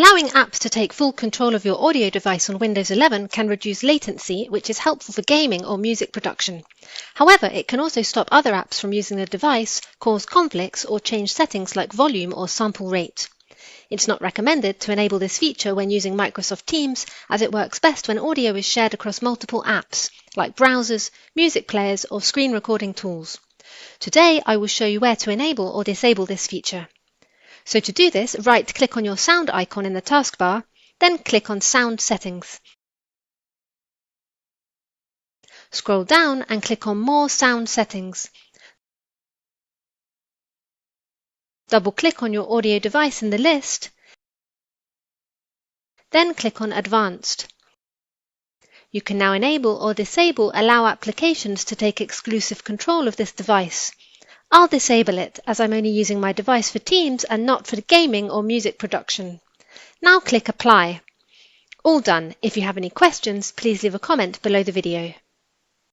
Allowing apps to take full control of your audio device on Windows 11 can reduce latency, which is helpful for gaming or music production. However, it can also stop other apps from using the device, cause conflicts, or change settings like volume or sample rate. It's not recommended to enable this feature when using Microsoft Teams, as it works best when audio is shared across multiple apps, like browsers, music players, or screen recording tools. Today, I will show you where to enable or disable this feature. So to do this, right-click on your sound icon in the taskbar, then click on Sound Settings. Scroll down and click on More Sound Settings. Double-click on your audio device in the list, then click on Advanced. You can now enable or disable Allow applications to take exclusive control of this device. I'll disable it as I'm only using my device for Teams and not for gaming or music production. Now click Apply. All done. If you have any questions, please leave a comment below the video.